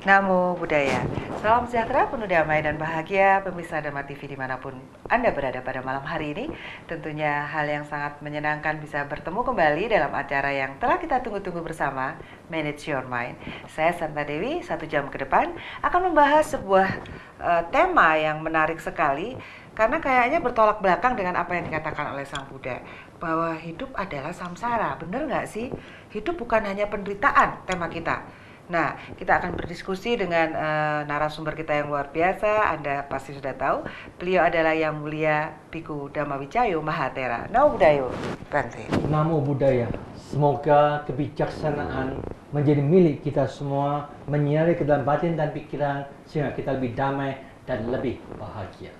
Namo Buddhaya. Salam sejahtera, penuh damai dan bahagia pemirsa Dharma TV dimanapun Anda berada pada malam hari ini. Tentunya hal yang sangat menyenangkan bisa bertemu kembali dalam acara yang telah kita tunggu-tunggu bersama, Manage Your Mind. Saya Santa Dewi, 1 jam ke depan akan membahas sebuah tema yang menarik sekali, karena kayaknya bertolak belakang dengan apa yang dikatakan oleh Sang Buddha, bahwa hidup adalah samsara. Benar nggak sih? Hidup bukan hanya penderitaan, tema kita. Nah, kita akan berdiskusi dengan narasumber kita yang luar biasa. Anda pasti sudah tahu, beliau adalah Yang Mulia Bhikkhu Dhammawicayo Mahathera. Namo Buddhaya, Bante. Namo Buddhaya. Semoga kebijaksanaan menjadi milik kita semua, menyinari ke dalam batin dan pikiran, sehingga kita lebih damai dan lebih bahagia.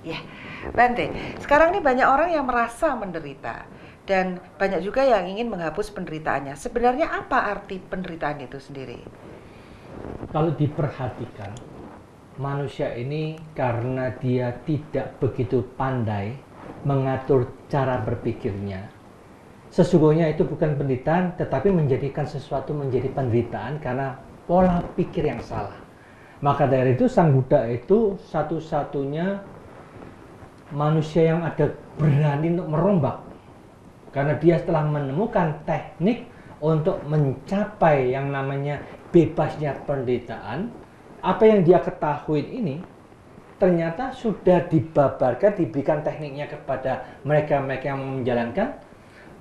Ya, Bante. Sekarang ini banyak orang yang merasa menderita. Dan banyak juga yang ingin menghapus penderitaannya. Sebenarnya apa arti penderitaan itu sendiri? Kalau diperhatikan, manusia ini karena dia tidak begitu pandai mengatur cara berpikirnya, sesungguhnya itu bukan penderitaan, tetapi menjadikan sesuatu menjadi penderitaan karena pola pikir yang salah. Maka dari itu Sang Buddha itu satu-satunya manusia yang ada berani untuk merombak. Karena dia telah menemukan teknik untuk mencapai yang namanya bebasnya penderitaan. Apa yang dia ketahui ini ternyata sudah dibabarkan, diberikan tekniknya kepada mereka-mereka yang menjalankan.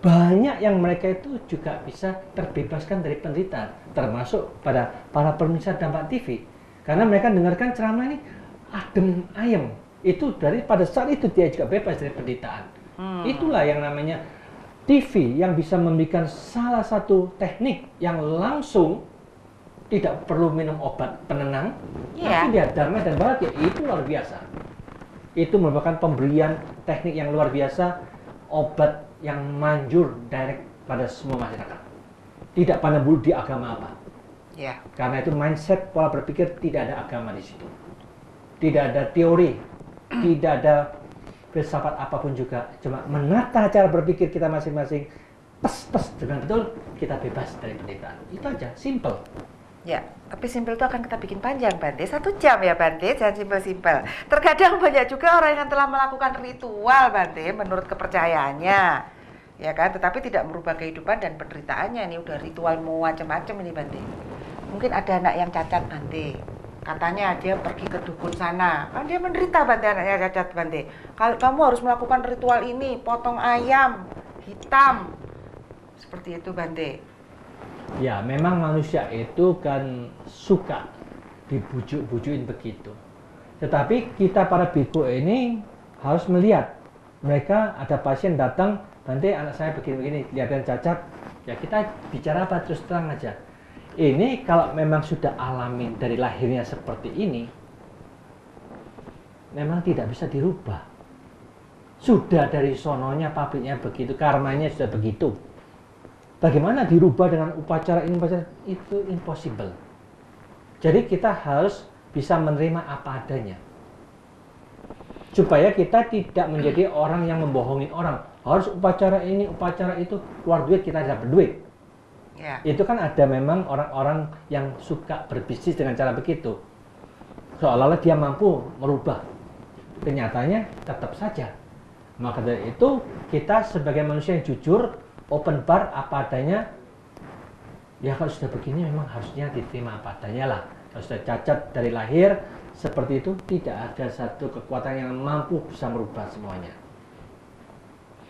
Banyak yang mereka itu juga bisa terbebaskan dari penderitaan, termasuk pada para pemirsa Dhamma TV. Karena mereka dengarkan ceramah ini adem ayem. Itu dari pada saat itu dia juga bebas dari penderitaan. Itulah yang namanya TV yang bisa memberikan salah satu teknik yang langsung tidak perlu minum obat penenang, langsung dia damai dan bahagia. Itu luar biasa. Itu merupakan pemberian teknik yang luar biasa, obat yang manjur direct pada semua masyarakat. Tidak pandang bulu di agama apa. Karena itu mindset, pola berpikir, tidak ada agama di situ. Tidak ada teori, tidak ada filsafat apapun juga, cuma menata cara berpikir kita masing-masing pes dengan betul, kita bebas dari penderitaan. Itu aja, simple. Ya, tapi simple itu akan kita bikin panjang, Bante. 1 jam ya, Bante, jangan simpel-simpel. Terkadang banyak juga orang yang telah melakukan ritual, Bante, menurut kepercayaannya, ya kan, tetapi tidak merubah kehidupan dan penderitaannya. Ini udah ritual mau macam-macam ini, Bante. Mungkin ada anak yang cacat, Bante. Katanya dia pergi ke dukun sana, kan dia menderita, Bante, anaknya cacat, Bante. Kalau kamu harus melakukan ritual ini, potong ayam hitam, seperti itu, Bante. Ya, memang manusia itu kan suka dibujuk-bujukin begitu. Tetapi kita para bhikkhu ini harus melihat, mereka ada pasien datang, Bante, anak saya begini-begini, kelihatan cacat, ya kita bicara apa, terus terang aja. Ini kalau memang sudah alami dari lahirnya seperti ini, memang tidak bisa dirubah. Sudah dari sononya, pabriknya begitu, karmanya sudah begitu. Bagaimana dirubah dengan upacara ini, upacara itu impossible. Jadi kita harus bisa menerima apa adanya. Supaya kita tidak menjadi orang yang membohongin orang. Harus upacara ini, upacara itu, keluar duit, kita dapat duit. Itu kan ada memang orang-orang yang suka berbisnis dengan cara begitu, seolah-olah dia mampu merubah. Kenyataannya tetap saja. Maka dari itu kita sebagai manusia yang jujur, open bar apa adanya. Ya kalau sudah begini memang harusnya diterima apa adanya lah. Kalau sudah cacat dari lahir seperti itu, tidak ada satu kekuatan yang mampu bisa merubah semuanya.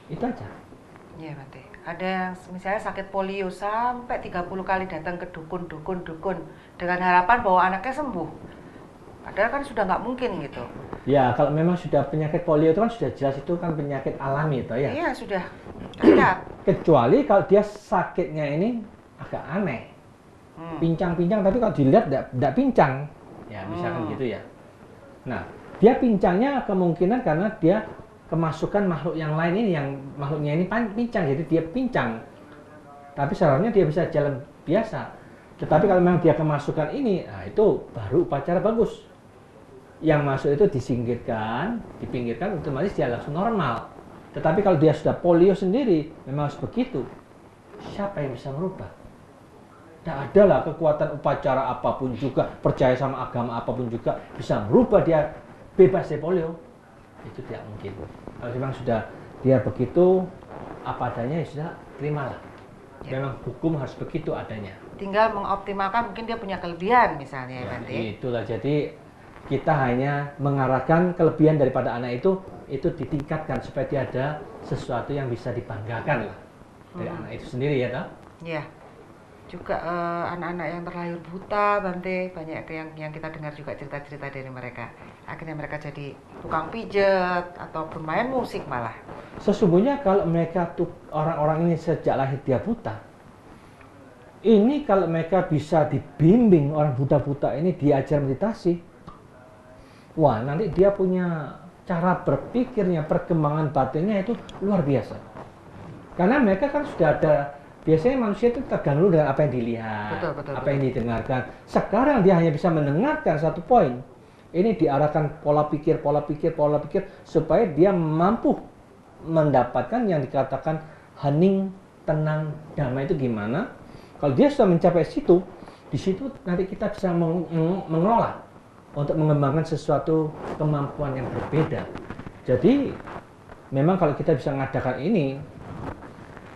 Itu aja. Iya, Bante. Ada yang misalnya sakit polio sampai 30 kali datang ke dukun dengan harapan bahwa anaknya sembuh. Padahal kan sudah nggak mungkin gitu. Ya, kalau memang sudah penyakit polio itu kan sudah jelas itu kan penyakit alami itu ya. Iya, sudah cacat. Kecuali kalau dia sakitnya ini agak aneh. Pincang-pincang tapi kalau dilihat tidak pincang. Ya, misalkan gitu ya. Nah, dia pincangnya kemungkinan karena dia kemasukan makhluk yang lain ini, yang makhluknya ini pincang, jadi dia pincang. Tapi seharusnya dia bisa jalan biasa. Tetapi kalau memang dia kemasukan ini, nah itu baru upacara bagus. Yang masuk itu disingkirkan, dipinggirkan, otomatis dia langsung normal. Tetapi kalau dia sudah polio sendiri, memang harus begitu. Siapa yang bisa merubah? Tidak ada lah kekuatan upacara apapun juga, percaya sama agama apapun juga bisa merubah dia bebas dari polio. Itu tidak mungkin. Kalau memang sudah dia begitu apa adanya, ya sudah, terimalah. Ya. Memang hukum harus begitu adanya. Tinggal mengoptimalkan, mungkin dia punya kelebihan misalnya Ya, Bante. itulah, jadi kita hanya mengarahkan kelebihan daripada anak itu ditingkatkan supaya dia ada sesuatu yang bisa dibanggakan lah dari anak itu sendiri, ya toh? Ya. Juga anak-anak yang terlahir buta, Bante, banyak yang kita dengar juga cerita-cerita dari mereka. Akhirnya mereka jadi tukang pijet atau bermain musik malah. Sesungguhnya kalau mereka tuh orang-orang ini sejak lahir dia buta, ini kalau mereka bisa dibimbing, orang buta-buta ini diajar meditasi, wah nanti dia punya cara berpikirnya, perkembangan batinnya itu luar biasa. Karena mereka kan sudah ada, biasanya manusia itu terganggu dengan apa yang dilihat, Betul, apa yang didengarkan. Sekarang dia hanya bisa mendengarkan satu poin. Ini diarahkan pola pikir supaya dia mampu mendapatkan yang dikatakan hening, tenang, damai itu gimana. Kalau dia sudah mencapai situ, di situ nanti kita bisa mengelola untuk mengembangkan sesuatu kemampuan yang berbeda. Jadi memang kalau kita bisa mengadakan ini,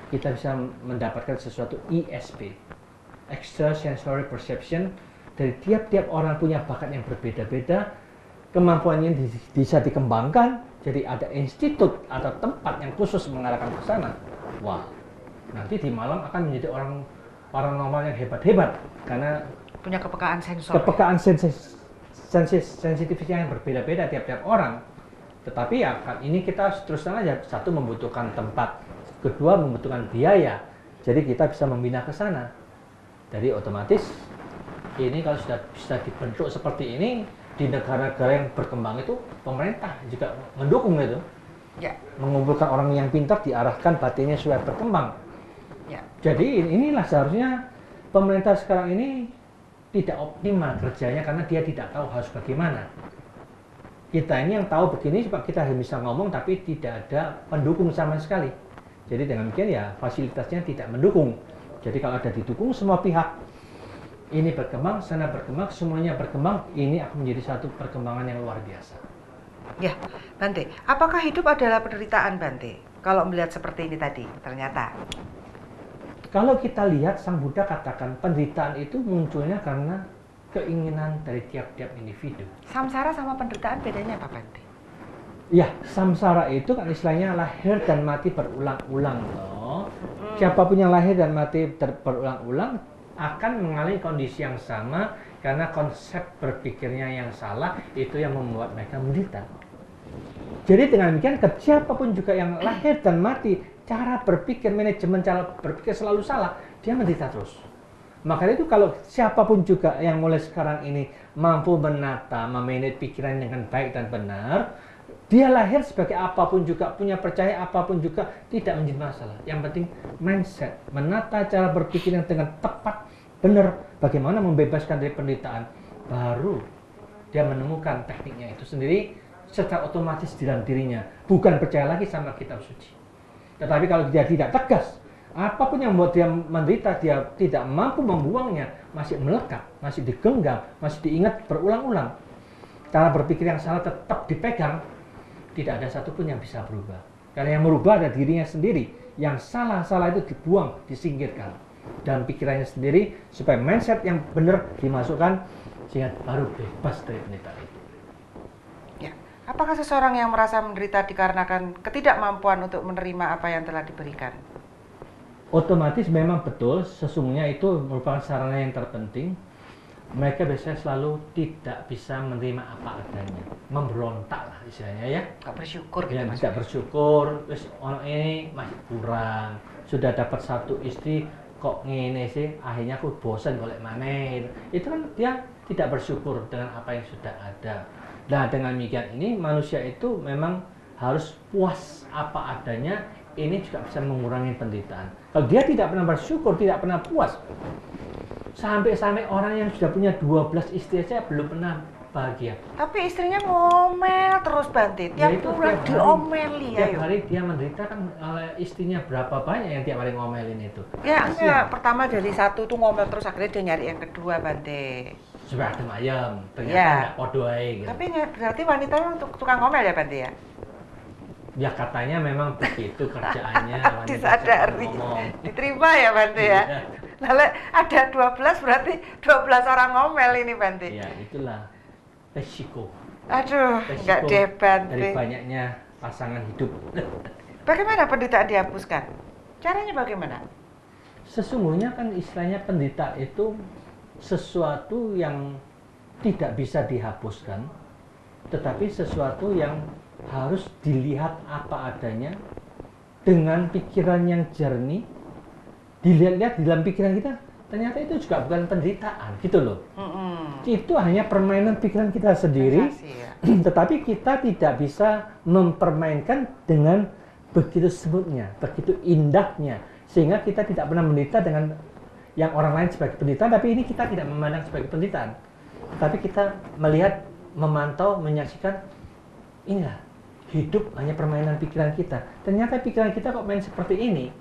kita bisa mendapatkan sesuatu ESP, Extra Sensory Perception. Dari tiap-tiap orang punya bakat yang berbeda-beda, kemampuannya bisa dikembangkan. Jadi ada institut atau tempat yang khusus mengarahkan ke sana. Wah, nanti di malam akan menjadi orang paranormal yang hebat-hebat karena Punya kepekaan sensor. kepekaan sensitivitasnya yang berbeda-beda tiap-tiap orang. Tetapi ya ini kita terus terang aja, satu membutuhkan tempat, kedua membutuhkan biaya. Jadi kita bisa membina ke sana. Jadi otomatis ini kalau sudah bisa dibentuk seperti ini di negara-negara yang berkembang itu, pemerintah juga mendukung itu. Ya. Mengumpulkan orang yang pintar, diarahkan batinnya supaya berkembang. Ya. Jadi inilah seharusnya pemerintah sekarang ini tidak optimal kerjanya karena dia tidak tahu harus bagaimana. Kita ini yang tahu begini, kita bisa ngomong tapi tidak ada pendukung sama sekali. Jadi dengan demikian ya fasilitasnya tidak mendukung. Jadi kalau ada didukung semua pihak, ini berkembang, sana berkembang, semuanya berkembang, ini akan menjadi satu perkembangan yang luar biasa. Ya, Bante, apakah hidup adalah penderitaan, Bante? Kalau melihat seperti ini tadi, ternyata. Kalau kita lihat, Sang Buddha katakan penderitaan itu munculnya karena keinginan dari tiap-tiap individu. Samsara sama penderitaan bedanya apa, Bante? Ya, samsara itu kan istilahnya lahir dan mati berulang-ulang loh. Siapapun yang lahir dan mati berulang-ulang akan mengalami kondisi yang sama karena konsep berpikirnya yang salah itu yang membuat mereka menderita. Jadi dengan demikian siapapun juga yang lahir dan mati, cara berpikir, manajemen cara berpikir selalu salah, dia menderita terus. Makanya itu kalau siapapun juga yang mulai sekarang ini mampu menata, memanage pikiran dengan baik dan benar, dia lahir sebagai apapun juga, punya percaya apapun juga, tidak menjadi masalah. Yang penting mindset, menata cara berpikir yang dengan tepat, benar, bagaimana membebaskan dari penderitaan, baru dia menemukan tekniknya itu sendiri secara otomatis di dalam dirinya. Bukan percaya lagi sama kitab suci. Tetapi kalau dia tidak tegas, apapun yang membuat dia menderita, dia tidak mampu membuangnya, masih melekat, masih digenggam, masih diingat berulang-ulang. Cara berpikir yang salah tetap dipegang, tidak ada satupun yang bisa berubah. Karena yang merubah ada dirinya sendiri. Yang salah-salah itu dibuang, disingkirkan. Dan pikirannya sendiri, supaya mindset yang benar dimasukkan, sehingga baru bebas dari penderitaan itu. Ya. Apakah seseorang yang merasa menderita dikarenakan ketidakmampuan untuk menerima apa yang telah diberikan? Otomatis memang betul, sesungguhnya itu merupakan sarana yang terpenting. Mereka biasanya selalu tidak bisa menerima apa adanya, memberontak lah istilahnya ya. Gak bersyukur gitu Ya, maksudnya. tidak bersyukur, terus orang ini masih kurang, sudah dapat satu istri kok ngene sih, akhirnya aku bosan golek maneh. Itu kan dia tidak bersyukur dengan apa yang sudah ada. Nah dengan demikian ini manusia itu memang harus puas apa adanya, ini juga bisa mengurangi penderitaan. Kalau dia tidak pernah bersyukur, tidak pernah puas, sampai orang yang sudah punya 12 istri saja belum pernah bahagia. Tapi istrinya ngomel terus Bante, Ya tiap itu bulan tiap hari. diomeli ya. Tiap hari dia menderita kan, istrinya berapa banyak yang tiap hari ngomelin itu. Ya Kasihan. enggak, pertama dari satu tuh ngomel terus akhirnya dia nyari yang kedua Bante. Supaya adem ayam, ternyata Ya. nggak podo aja gitu. Tapi berarti wanita memang tukang ngomel ya Bante ya? Ya katanya memang begitu kerjaannya. wanita Disadari, suka ngomong. diterima ya Bante ya? Iya. Lalu ada 12 berarti 12 orang ngomel ini Bante. Ya itulah resiko. Aduh, Resiko enggak deh dari Bante. banyaknya pasangan hidup. Bagaimana penderitaan dihapuskan? Caranya bagaimana? Sesungguhnya kan istilahnya penderitaan itu sesuatu yang tidak bisa dihapuskan, tetapi sesuatu yang harus dilihat apa adanya dengan pikiran yang jernih, dilihat-lihat di dalam pikiran kita, ternyata itu juga bukan penderitaan, gitu loh. Itu hanya permainan pikiran kita sendiri, Sensasi ya. tetapi kita tidak bisa mempermainkan dengan begitu smoothnya, begitu indahnya, sehingga kita tidak pernah menderita dengan yang orang lain sebagai penderitaan, tapi ini kita tidak memandang sebagai penderitaan, tapi kita melihat, memantau, menyaksikan, inilah hidup hanya permainan pikiran kita. Ternyata pikiran kita kok main seperti ini,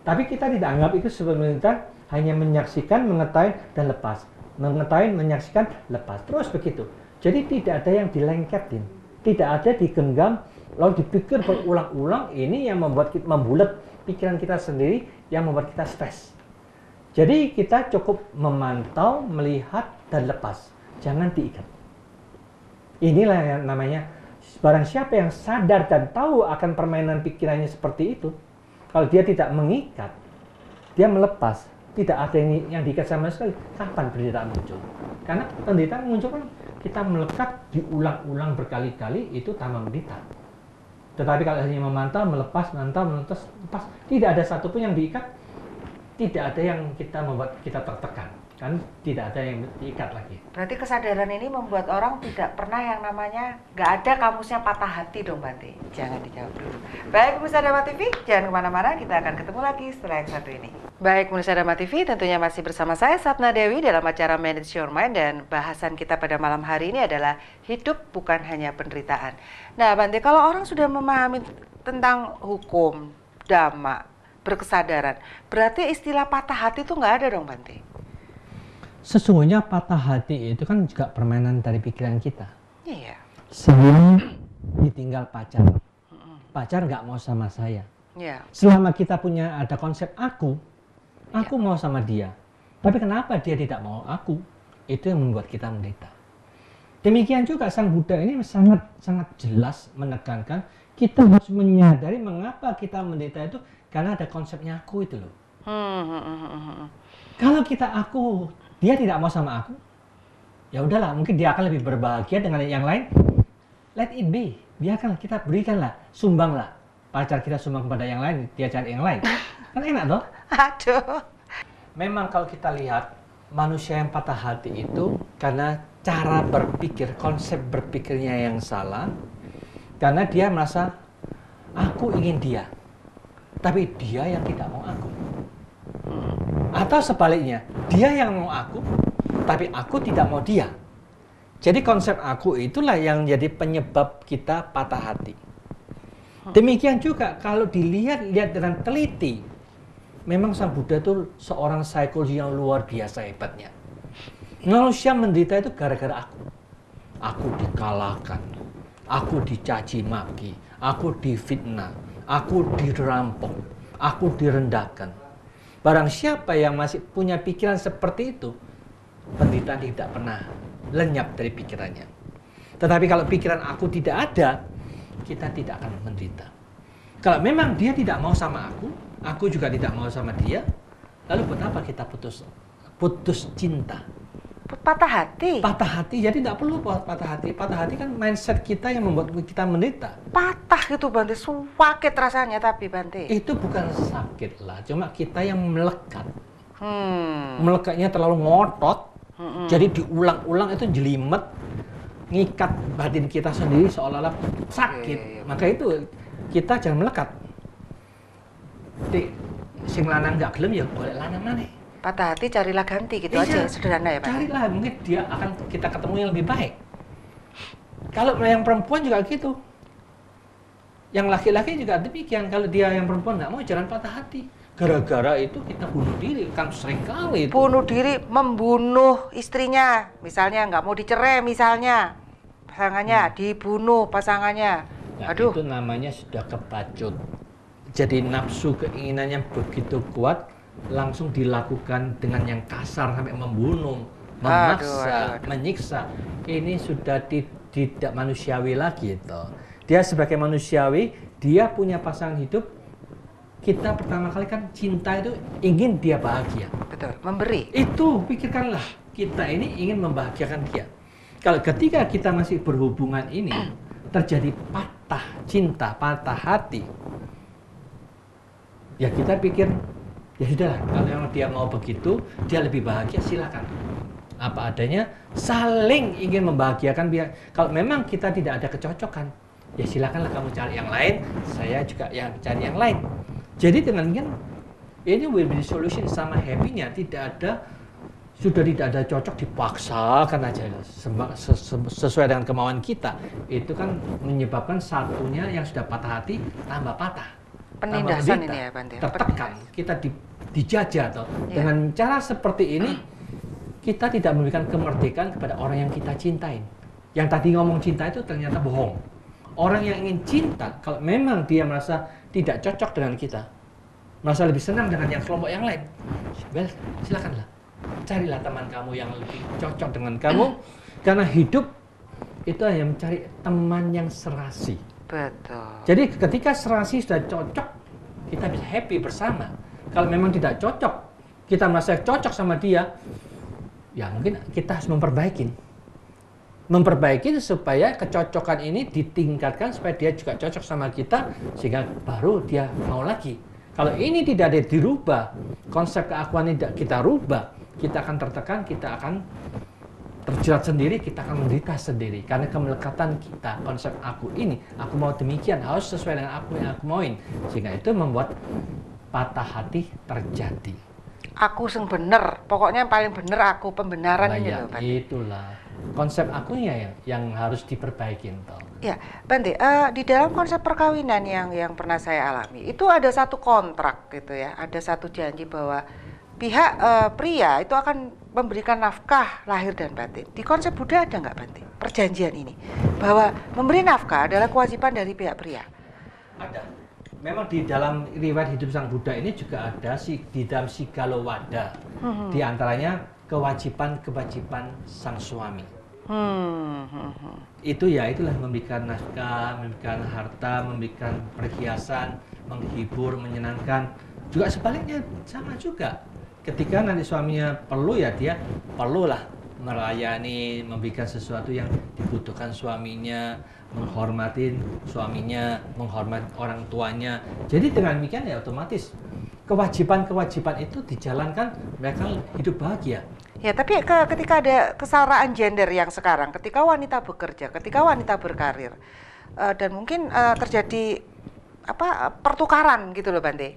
tapi kita tidak anggap itu sebagai penderitaan, hanya menyaksikan, mengetahui, dan lepas. Mengetahui, menyaksikan, lepas. Terus begitu. Jadi tidak ada yang dilengketin, tidak ada digenggam, lalu dipikir berulang-ulang. Ini yang membuat kita membulat pikiran kita sendiri, yang membuat kita stres. Jadi kita cukup memantau, melihat, dan lepas. Jangan diikat. Inilah yang namanya, barang siapa yang sadar dan tahu akan permainan pikirannya seperti itu, kalau dia tidak mengikat, dia melepas, tidak ada yang diikat sama sekali, kapan penderitaan muncul? Karena penderitaan muncul kan kita melekat diulang-ulang berkali-kali, itu tambah menderita. Tetapi kalau hanya memantau, melepas, lepas, tidak ada satupun yang diikat, tidak ada yang kita membuat kita tertekan, kan tidak ada yang diikat lagi. Berarti kesadaran ini membuat orang tidak pernah yang namanya, nggak ada kamusnya patah hati dong Bante. Jangan dijawab dulu. Baik pemirsa Dharma TV, jangan kemana-mana, kita akan ketemu lagi setelah yang satu ini. Baik pemirsa Dharma TV, tentunya masih bersama saya Sapna Dewi dalam acara Manage Your Mind, dan bahasan kita pada malam hari ini adalah hidup bukan hanya penderitaan. Nah Bante, kalau orang sudah memahami tentang hukum, dhamma, berkesadaran, berarti istilah patah hati itu nggak ada dong Bante? Sesungguhnya patah hati itu kan juga permainan dari pikiran kita. Iya. Sebelum ditinggal pacar, pacar nggak mau sama saya. Iya. Selama kita punya ada konsep aku mau sama dia. Tapi kenapa dia tidak mau aku? Itu yang membuat kita menderita. Demikian juga Sang Buddha ini sangat jelas menekankan kita harus menyadari mengapa kita menderita itu, karena ada konsepnya aku itu loh. Kalau kita aku, dia tidak mau sama aku, ya udahlah, mungkin dia akan lebih berbahagia dengan yang lain. Let it be, biarkanlah, kita berikanlah, sumbanglah. Pacar kita sumbang kepada yang lain, dia cari yang lain. Kan enak toh? Aduh. Memang kalau kita lihat, manusia yang patah hati itu karena cara berpikir, konsep berpikirnya yang salah. Karena dia merasa, aku ingin dia, tapi dia yang tidak mau aku. Atau sebaliknya, dia yang mau aku, tapi aku tidak mau dia. Jadi konsep aku itulah yang jadi penyebab kita patah hati. Demikian juga kalau lihat dengan teliti, memang Sang Buddha itu seorang psikologi yang luar biasa hebatnya. Manusia menderita itu gara-gara aku. Aku dikalahkan, aku dicaci maki, aku difitnah, aku dirampok, aku direndahkan. Barang siapa yang masih punya pikiran seperti itu, penderitaan tidak pernah lenyap dari pikirannya. Tetapi kalau pikiran aku tidak ada, kita tidak akan menderita. Kalau memang dia tidak mau sama aku juga tidak mau sama dia, lalu buat apa kita putus cinta? Patah hati? Patah hati, jadi tidak perlu patah hati. Patah hati kan mindset kita yang membuat kita menderita. Patah gitu Bante, sakit rasanya tapi Bante. Itu bukan sakit lah, cuma kita yang melekat. Melekatnya terlalu ngotot, jadi diulang-ulang itu jelimet, ngikat batin kita sendiri seolah-olah sakit. Maka itu kita jangan melekat. Sing lanang nggak gelem ya boleh lanang maneh. Patah hati carilah ganti gitu aja, sederhana ya Pak. Carilah, mungkin dia akan kita ketemu yang lebih baik. Kalau yang perempuan juga gitu. Yang laki-laki juga demikian. Kalau dia yang perempuan nggak mau, jangan patah hati. Gara-gara itu kita bunuh diri, kan sering kali itu. Bunuh diri, membunuh istrinya, misalnya nggak mau dicerai, misalnya pasangannya dibunuh pasangannya. Nah, Aduh, itu namanya sudah kepacut. Jadi nafsu keinginannya begitu kuat, langsung dilakukan dengan yang kasar sampai membunuh, memaksa, aduh. menyiksa. Ini sudah tidak manusiawi lagi itu. Dia sebagai manusiawi, dia punya pasangan hidup. Kita pertama kali kan cinta itu ingin dia bahagia. Betul, memberi. Itu pikirkanlah, kita ini ingin membahagiakan dia. Kalau ketika kita masih berhubungan ini terjadi patah cinta, patah hati, ya kita pikir ya sudahlah, kalau memang dia mau begitu, dia lebih bahagia, silakan. Apa adanya, saling ingin membahagiakan dia. Kalau memang kita tidak ada kecocokan, ya silakanlah kamu cari yang lain, saya juga yang cari yang lain. Jadi dengan ini win-win solution, sama happy-nya, sudah tidak ada cocok, dipaksakan aja sesuai dengan kemauan kita. Itu kan menyebabkan satunya yang sudah patah hati tambah patah, Penindasan ini ya, Bante. tertekan, kita dijajah atau dengan cara seperti ini kita tidak memberikan kemerdekaan kepada orang yang kita cintain. Yang tadi ngomong cinta itu ternyata bohong. Orang yang ingin cinta, kalau memang dia merasa tidak cocok dengan kita, merasa lebih senang dengan yang kelompok yang lain, silakanlah. Carilah teman kamu yang lebih cocok dengan kamu, karena hidup itu hanya mencari teman yang serasi. Betul. Jadi ketika serasi sudah cocok, kita bisa happy bersama. Kalau memang tidak cocok, kita merasa cocok sama dia, ya mungkin kita harus memperbaiki supaya kecocokan ini ditingkatkan supaya dia juga cocok sama kita, sehingga baru dia mau lagi. Kalau ini tidak ada dirubah, konsep keakuan tidak kita rubah, kita akan tertekan, kita akan terjerat sendiri, kita akan menderita sendiri. Karena kemelekatan kita, konsep aku ini, aku mau demikian, harus sesuai dengan aku yang aku mauin. Sehingga itu membuat patah hati terjadi. Aku sing bener, pokoknya yang paling bener aku, pembenaran ini loh, Bante. Itulah konsep akunya yang harus diperbaiki toh. Ya, Bante, di dalam konsep perkawinan yang pernah saya alami, itu ada satu kontrak gitu ya, ada satu janji bahwa pihak pria itu akan memberikan nafkah lahir dan batin. Di konsep Buddha ada nggak, Bante, perjanjian ini bahwa memberi nafkah adalah kewajiban dari pihak pria? Ada. Memang di dalam riwayat hidup Sang Buddha ini juga ada di dalam Sigalowada. Di antaranya kewajiban sang suami. Itulah memberikan nafkah, memberikan harta, memberikan perhiasan, menghibur, menyenangkan. Juga sebaliknya sama juga. Ketika nanti suaminya perlu, ya dia perlulah melayani, memberikan sesuatu yang dibutuhkan suaminya, menghormatin suaminya, menghormati orang tuanya. Jadi dengan demikian ya otomatis kewajiban-kewajiban itu dijalankan, mereka hidup bahagia. Ya, tapi ketika ada kesetaraan gender yang sekarang, ketika wanita bekerja, ketika wanita berkarir, dan mungkin terjadi pertukaran gitu loh, Bante,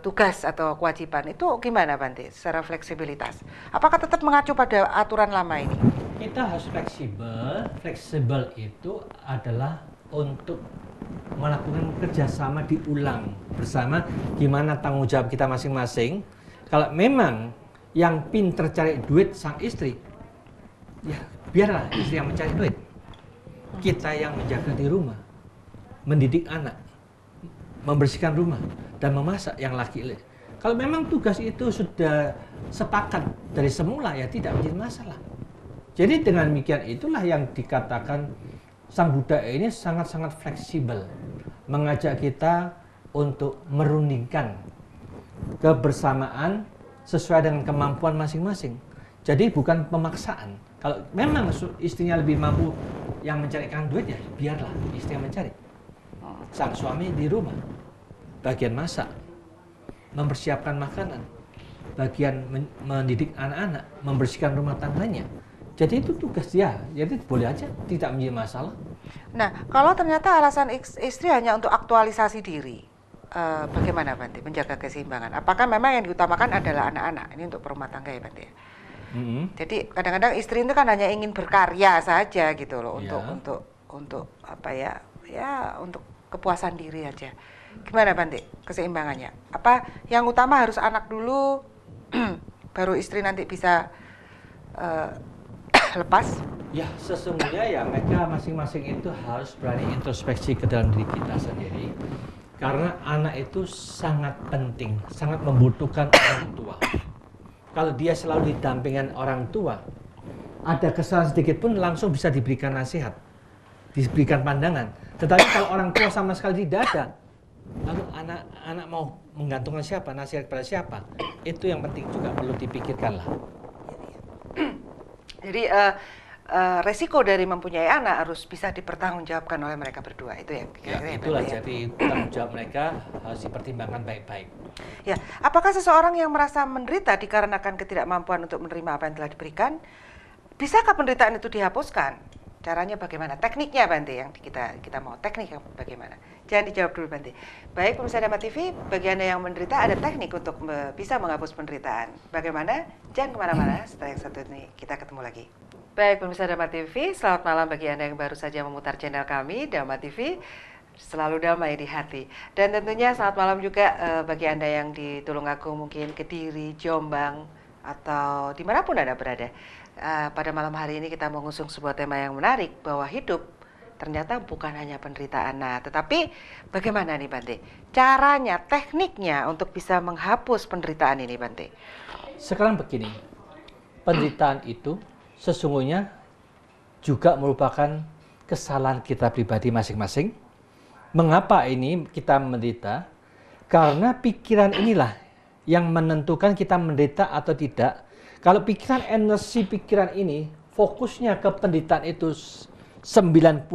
tugas atau kewajiban, itu gimana, Bante, secara fleksibilitas? Apakah tetap mengacu pada aturan lama ini? Kita harus fleksibel. Fleksibel itu adalah untuk melakukan kerjasama diulang bersama, gimana tanggung jawab kita masing-masing. Kalau memang yang pinter cari duit sang istri, ya biarlah istri yang mencari duit. Kita yang menjaga di rumah, mendidik anak, membersihkan rumah, dan memasak yang laki-laki. Kalau memang tugas itu sudah sepakat dari semula, ya tidak menjadi masalah. Jadi dengan demikian itulah yang dikatakan Sang Buddha ini sangat-sangat fleksibel, mengajak kita untuk merundingkan kebersamaan sesuai dengan kemampuan masing-masing. Jadi bukan pemaksaan. Kalau memang istrinya lebih mampu yang mencarikan duit, ya biarlah istri yang mencari. Sang suami di rumah, bagian masak, mempersiapkan makanan, bagian mendidik anak-anak, membersihkan rumah tangganya. Jadi itu tugas dia, jadi boleh aja, tidak menjadi masalah. Nah, kalau ternyata alasan istri hanya untuk aktualisasi diri, bagaimana, Bante, menjaga keseimbangan? Apakah memang yang diutamakan adalah anak-anak? Ini untuk rumah tangga ya, Bante? Jadi kadang-kadang istri itu kan hanya ingin berkarya saja gitu loh, untuk apa ya, untuk kepuasan diri aja. Gimana Bante keseimbangannya? Apa yang utama harus anak dulu, baru istri nanti bisa lepas? Ya, sesungguhnya ya mereka masing-masing itu harus berani introspeksi ke dalam diri kita sendiri. Karena anak itu sangat penting, sangat membutuhkan orang tua. Kalau dia selalu didampingan orang tua, ada kesalahan sedikit pun langsung bisa diberikan nasihat, diberikan pandangan. Tetapi kalau orang tua sama sekali tidak ada, lalu anak mau menggantungkan siapa, nasihat kepada siapa? Itu yang penting juga perlu dipikirkan lah. Jadi resiko dari mempunyai anak harus bisa dipertanggungjawabkan oleh mereka berdua, itu ya? Ya, itulah jadi tanggung jawab mereka harus dipertimbangkan baik-baik. Ya, apakah seseorang yang merasa menderita dikarenakan ketidakmampuan untuk menerima apa yang telah diberikan, bisakah penderitaan itu dihapuskan? Caranya bagaimana? Tekniknya Bante yang kita mau teknik bagaimana? Jangan dijawab dulu Bante. Baik pemirsa Dhamma TV, bagi Anda yang menderita ada teknik untuk bisa menghapus penderitaan. Bagaimana? Jangan kemana-mana. Setelah yang satu ini kita ketemu lagi. Baik pemirsa Dhamma TV, selamat malam bagi Anda yang baru saja memutar channel kami Dhamma TV. Selalu damai di hati. Dan tentunya selamat malam juga bagi Anda yang di Tulungagung, mungkin Kediri, Jombang, atau dimanapun Anda berada. Pada malam hari ini kita mengusung sebuah tema yang menarik, bahwa hidup ternyata bukan hanya penderitaan. Nah, tetapi bagaimana nih Bante? Caranya, tekniknya untuk bisa menghapus penderitaan ini Bante? Sekarang begini, penderitaan itu sesungguhnya juga merupakan kesalahan kita pribadi masing-masing. Mengapa ini kita menderita? Karena pikiran inilah yang menentukan kita menderita atau tidak. Kalau pikiran, energi pikiran ini fokusnya ke penderitaan itu 90%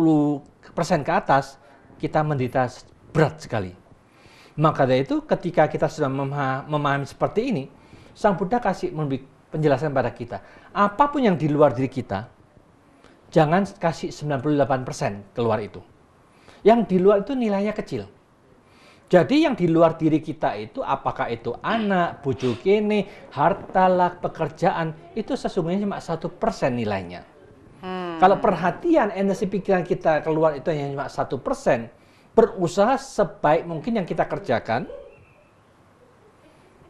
ke atas, kita menderita berat sekali. Maka dari itu ketika kita sudah memahami seperti ini, Sang Buddha kasih penjelasan pada kita. Apapun yang di luar diri kita, jangan kasih 98% keluar itu. Yang di luar itu nilainya kecil. Jadi yang di luar diri kita itu, apakah itu anak, bojo kene, harta lah, pekerjaan, itu sesungguhnya cuma 1% nilainya. Kalau perhatian, energi pikiran kita keluar itu hanya cuma 1%, berusaha sebaik mungkin yang kita kerjakan,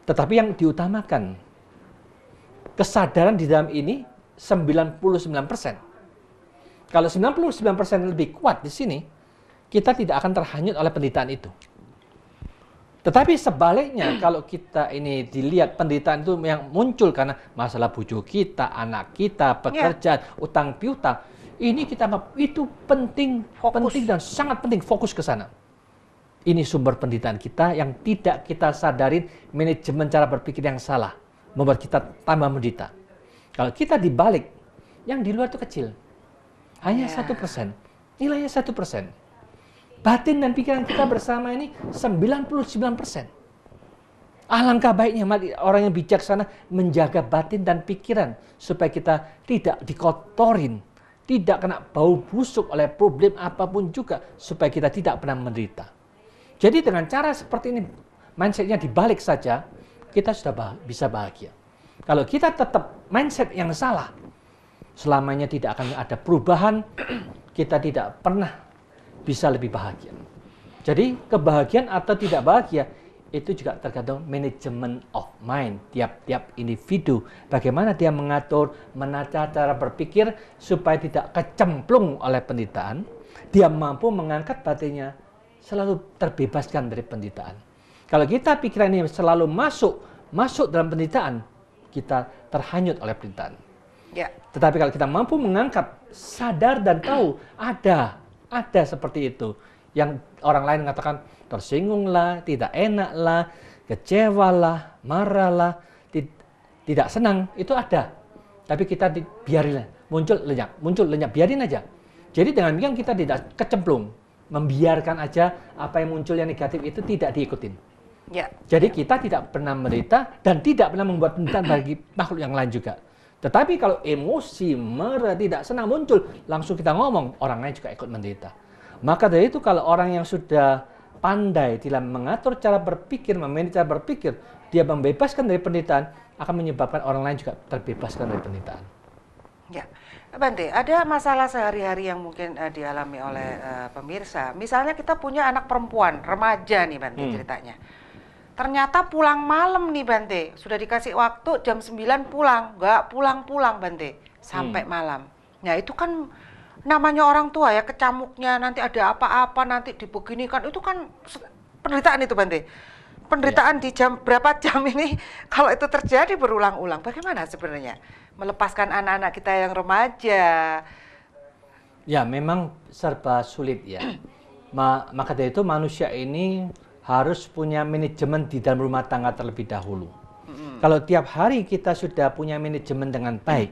tetapi yang diutamakan, kesadaran di dalam ini 99%. Kalau 99% lebih kuat di sini, kita tidak akan terhanyut oleh penderitaan itu. Tetapi sebaliknya, kalau kita ini dilihat penderitaan itu yang muncul karena masalah bojo kita, anak kita, pekerjaan, utang piutang, ini kita itu penting dan sangat penting fokus ke sana. Ini sumber penderitaan kita yang tidak kita sadarin, manajemen cara berpikir yang salah, membuat kita tambah menderita. Kalau kita dibalik, yang di luar itu kecil, hanya 1%, nilainya 1%. Batin dan pikiran kita bersama ini 99%. Alangkah baiknya orang yang bijaksana menjaga batin dan pikiran supaya kita tidak dikotorin, tidak kena bau busuk oleh problem apapun juga, supaya kita tidak pernah menderita. Jadi dengan cara seperti ini, mindsetnya dibalik saja, kita sudah bisa bahagia. Kalau kita tetap mindset yang salah, selamanya tidak akan ada perubahan, kita tidak pernah bisa lebih bahagia. Jadi kebahagiaan atau tidak bahagia itu juga tergantung manajemen of mind tiap-tiap individu. Bagaimana dia mengatur, menata cara berpikir supaya tidak kecemplung oleh penderitaan. Dia mampu mengangkat batinnya selalu terbebaskan dari penderitaan. Kalau kita pikiran ini selalu masuk dalam penderitaan, kita terhanyut oleh penderitaan. Ya. Tetapi kalau kita mampu mengangkat, sadar dan tahu ada seperti itu. Yang orang lain mengatakan tersinggunglah, tidak enaklah, kecewalah, marahlah, tidak senang, itu ada. Tapi kita biarin, muncul lenyap, biarin aja. Jadi dengan demikian kita tidak kecemplung, membiarkan aja apa yang muncul yang negatif itu tidak diikutin. Ya. Jadi kita tidak pernah menderita dan tidak pernah membuat penderitaan bagi makhluk yang lain juga. Tetapi kalau emosi, marah, tidak senang muncul, langsung kita ngomong, orang lain juga ikut menderita. Maka dari itu kalau orang yang sudah pandai dalam mengatur cara berpikir, memanage cara berpikir, dia membebaskan dari penderitaan, akan menyebabkan orang lain juga terbebaskan dari penderitaan. Ya, Bante, ada masalah sehari-hari yang mungkin dialami oleh pemirsa. Misalnya kita punya anak perempuan, remaja nih Bante ceritanya. Ternyata pulang malam nih Bante, sudah dikasih waktu jam 9 pulang, nggak pulang-pulang Bante, sampai malam. Nah itu kan namanya orang tua ya, kecamuknya, nanti ada apa-apa, nanti dibeginikan, itu kan penderitaan itu Bante. Penderitaan di jam berapa jam ini, kalau itu terjadi berulang-ulang, bagaimana sebenarnya melepaskan anak-anak kita yang remaja? Ya, memang serba sulit ya. Maka dari itu manusia ini harus punya manajemen di dalam rumah tangga terlebih dahulu. Kalau tiap hari kita sudah punya manajemen dengan baik,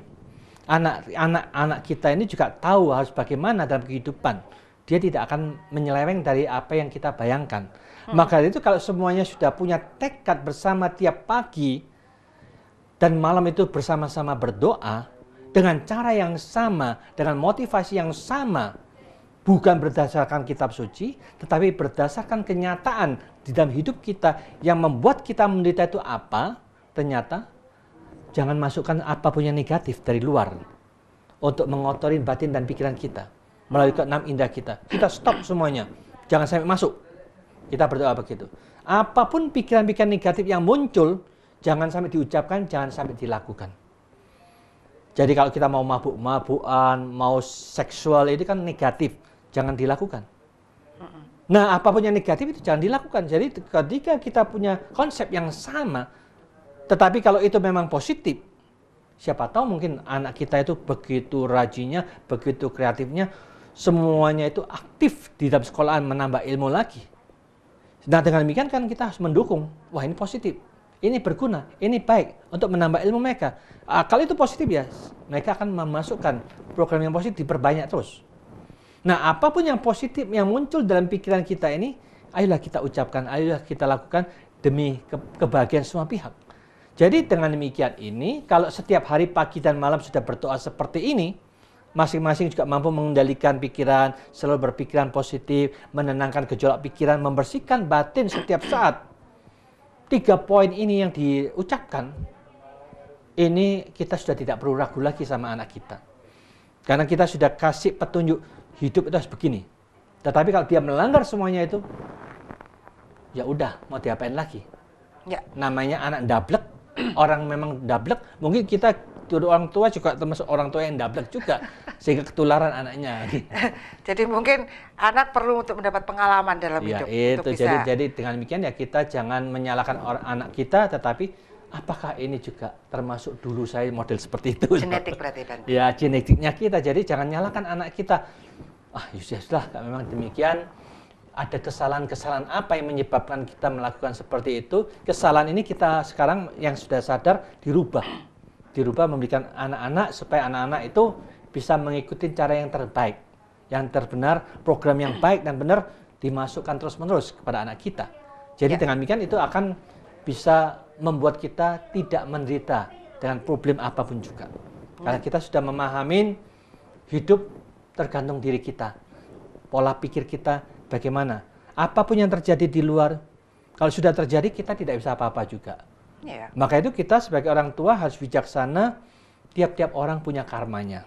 anak-anak kita ini juga tahu harus bagaimana dalam kehidupan. Dia tidak akan menyeleweng dari apa yang kita bayangkan. Maka dari itu kalau semuanya sudah punya tekad bersama tiap pagi dan malam itu bersama-sama berdoa dengan cara yang sama, dengan motivasi yang sama, bukan berdasarkan kitab suci, tetapi berdasarkan kenyataan di dalam hidup kita yang membuat kita menderita itu apa, ternyata jangan masukkan apapun yang negatif dari luar untuk mengotori batin dan pikiran kita melalui keenam indah kita. Kita stop semuanya, jangan sampai masuk. Kita berdoa begitu. Apapun pikiran-pikiran negatif yang muncul, jangan sampai diucapkan, jangan sampai dilakukan. Jadi kalau kita mau mabuk-mabukan, mau seksual, itu kan negatif. Jangan dilakukan. Nah, apapun yang negatif itu jangan dilakukan. Jadi ketika kita punya konsep yang sama, tetapi kalau itu memang positif, siapa tahu mungkin anak kita itu begitu rajinnya, begitu kreatifnya, semuanya itu aktif di dalam sekolahan menambah ilmu lagi. Nah, dengan demikian kan kita harus mendukung. Wah, ini positif. Ini berguna, ini baik untuk menambah ilmu mereka. Kalau itu positif ya, mereka akan memasukkan program yang positif, diperbanyak terus. Nah, apapun yang positif yang muncul dalam pikiran kita ini, ayolah kita ucapkan, ayolah kita lakukan demi kebahagiaan semua pihak. Jadi dengan demikian ini, kalau setiap hari pagi dan malam sudah berdoa seperti ini, masing-masing juga mampu mengendalikan pikiran, selalu berpikiran positif, menenangkan gejolak pikiran, membersihkan batin setiap saat. 3 poin ini yang diucapkan, ini kita sudah tidak perlu ragu lagi sama anak kita. Karena kita sudah kasih petunjuk hidup itu harus begini. Tetapi kalau dia melanggar semuanya itu, ya udah, mau diapain lagi? Ya. Namanya anak dablek, orang memang dablek, mungkin kita orang tua juga termasuk orang tua yang dablek juga, sehingga ketularan anaknya. Jadi mungkin anak perlu untuk mendapat pengalaman dalam hidup. Itu untuk bisa. jadi dengan demikian ya kita jangan menyalahkan anak kita, tetapi apakah ini juga termasuk dulu saya model seperti itu? Genetik berarti kan? Ya, genetiknya kita. Jadi jangan nyalahkan anak kita. Ya sudah, memang demikian. Ada kesalahan-kesalahan apa yang menyebabkan kita melakukan seperti itu? Kesalahan ini kita sekarang yang sudah sadar dirubah memberikan anak-anak supaya anak-anak itu bisa mengikuti cara yang terbaik, yang terbenar, program yang baik dan benar dimasukkan terus-menerus kepada anak kita. Jadi dengan demikian itu akan bisa membuat kita tidak menderita dengan problem apapun juga. Karena kita sudah memahami hidup tergantung diri kita. Pola pikir kita bagaimana. Apapun yang terjadi di luar, kalau sudah terjadi kita tidak bisa apa-apa juga. Maka itu kita sebagai orang tua harus bijaksana, tiap-tiap orang punya karmanya.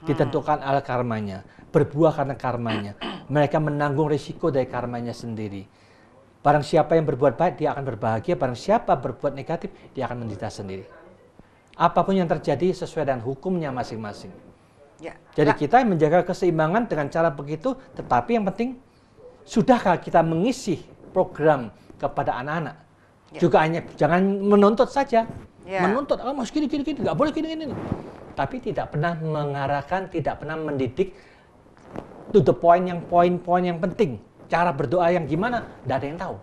Ditentukan oleh karmanya, berbuah karena karmanya. Mereka menanggung risiko dari karmanya sendiri. Barang siapa yang berbuat baik, dia akan berbahagia. Barang siapa berbuat negatif, dia akan menderita sendiri. Apapun yang terjadi sesuai dengan hukumnya masing-masing. Jadi kita menjaga keseimbangan dengan cara begitu, tetapi yang penting, sudahkah kita mengisi program kepada anak-anak? Juga hanya jangan menuntut saja, menuntut, mau gini, nggak boleh gini. Tapi tidak pernah mengarahkan, tidak pernah mendidik to the point yang poin-poin yang penting. Cara berdoa yang gimana, tidak ada yang tahu.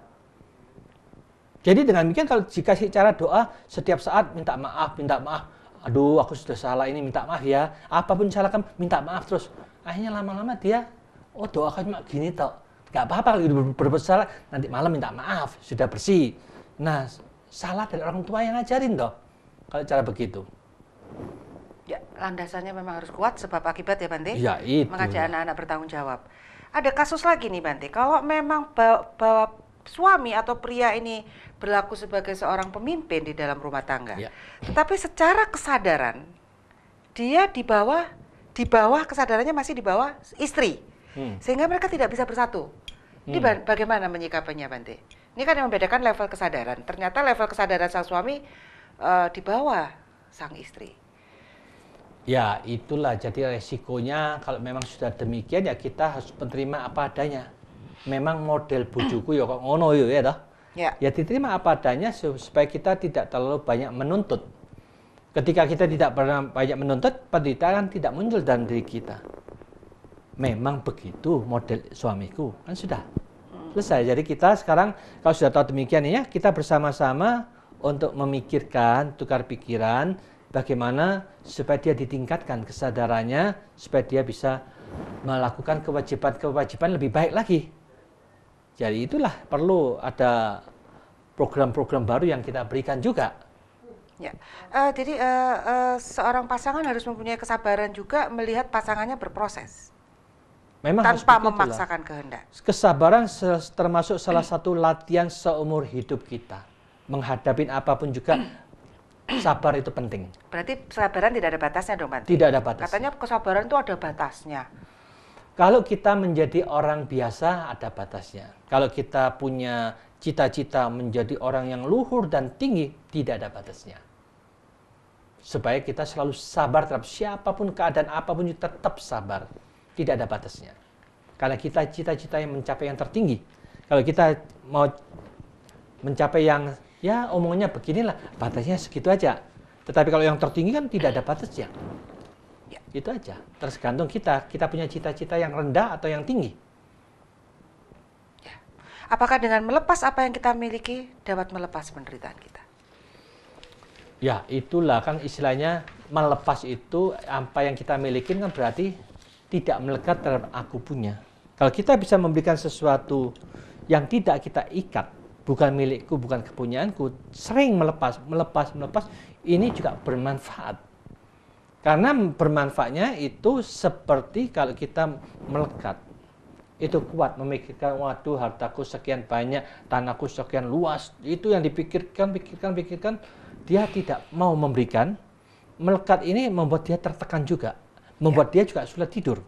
Jadi dengan demikian kalau dikasih cara doa setiap saat minta maaf, aduh aku sudah salah ini minta maaf ya, apapun salahkan minta maaf terus. Akhirnya lama-lama dia, doa cuma gini toh, nggak apa-apa kalau berbuat salah nanti malam minta maaf sudah bersih. Nah, salah dari orang tua yang ngajarin toh, kalau cara begitu. Ya, landasannya memang harus kuat sebab akibat ya Bante. Ya, itu. Mengajak anak-anak bertanggung jawab. Ada kasus lagi nih Bante, kalau memang bahwa suami atau pria ini berlaku sebagai seorang pemimpin di dalam rumah tangga, tetapi secara kesadaran dia di bawah kesadarannya masih di bawah istri. Sehingga mereka tidak bisa bersatu. Ini bagaimana menyikapinya, Bante? Ini kan yang membedakan level kesadaran. Ternyata level kesadaran sang suami di bawah sang istri. Ya, itulah jadi resikonya kalau memang sudah demikian ya kita harus menerima apa adanya. Memang model bojoku ya kok ngono ya toh. Ya. Ya diterima apa adanya supaya kita tidak terlalu banyak menuntut. Ketika kita tidak pernah banyak menuntut, penderitaan tidak muncul dalam diri kita. Memang begitu model suamiku, kan sudah selesai. Jadi kita sekarang kalau sudah tahu demikian ya, kita bersama-sama untuk memikirkan, tukar pikiran, bagaimana supaya dia ditingkatkan kesadarannya, supaya dia bisa melakukan kewajiban-kewajiban lebih baik lagi. Jadi itulah perlu ada program-program baru yang kita berikan juga. Ya, jadi seorang pasangan harus mempunyai kesabaran juga melihat pasangannya berproses. Memang tanpa memaksakan kehendak. Kesabaran termasuk salah satu latihan seumur hidup kita. Menghadapi apapun juga sabar itu penting. Berarti kesabaran tidak ada batasnya dong, Bante? Tidak ada batas. Katanya kesabaran itu ada batasnya. Kalau kita menjadi orang biasa ada batasnya. Kalau kita punya cita-cita menjadi orang yang luhur dan tinggi, tidak ada batasnya. Supaya kita selalu sabar terhadap siapapun keadaan apapun tetap sabar. Tidak ada batasnya. Karena kita cita-cita yang mencapai yang tertinggi. Kalau kita mau mencapai yang ya omongannya beginilah, batasnya segitu aja. Tetapi kalau yang tertinggi kan tidak ada batasnya. Ya, itu aja. Tergantung kita punya cita-cita yang rendah atau yang tinggi. Ya. Apakah dengan melepas apa yang kita miliki dapat melepas penderitaan kita? Ya, itulah kan istilahnya melepas itu apa yang kita miliki kan berarti tidak melekat terhadap aku punya. Kalau kita bisa memberikan sesuatu yang tidak kita ikat, bukan milikku, bukan kepunyaanku, sering melepas, ini juga bermanfaat. Karena bermanfaatnya itu seperti kalau kita melekat. Itu kuat memikirkan, waduh hartaku sekian banyak, tanahku sekian luas. Itu yang dipikirkan, dia tidak mau memberikan. Melekat ini membuat dia tertekan juga. Membuat dia juga sulit tidur.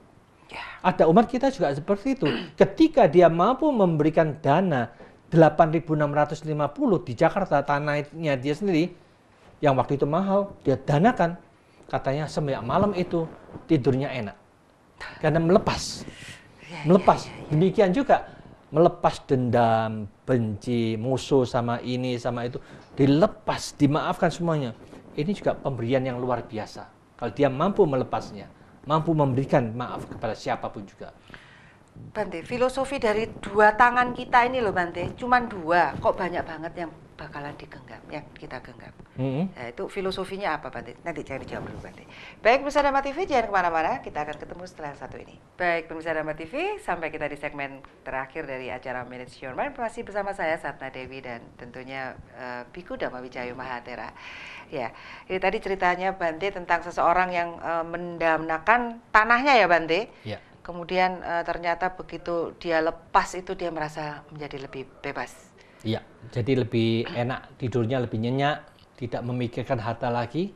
Ada umat kita juga seperti itu. Ketika dia mampu memberikan dana 8.650 di Jakarta, tanahnya dia sendiri, yang waktu itu mahal, dia danakan. Katanya semenjak malam itu tidurnya enak. Karena melepas. Demikian juga melepas dendam, benci, musuh sama ini, sama itu. Dilepas, dimaafkan semuanya. Ini juga pemberian yang luar biasa. Kalau dia mampu melepasnya. Mampu memberikan maaf kepada siapapun juga. Bante, filosofi dari dua tangan kita ini loh Bante, cuman dua, kok banyak banget yang bakalan digenggam, yang kita genggam. Nah, itu filosofinya apa Bante? Nanti jangan dijawab dulu Bante. Baik, pemirsa Dharma TV, jangan kemana-mana, kita akan ketemu setelah satu ini. Baik, pemirsa Dharma TV, sampai kita di segmen terakhir dari acara Manage Your Mind, masih bersama saya Satna Dewi dan tentunya Biku Dhamma Wicayo Mahatera. Ya, ini tadi ceritanya Bante tentang seseorang yang mendamnakan tanahnya ya Bante. Ya. Kemudian ternyata begitu dia lepas itu dia merasa menjadi lebih bebas. Iya, jadi lebih enak tidurnya, lebih nyenyak, tidak memikirkan harta lagi.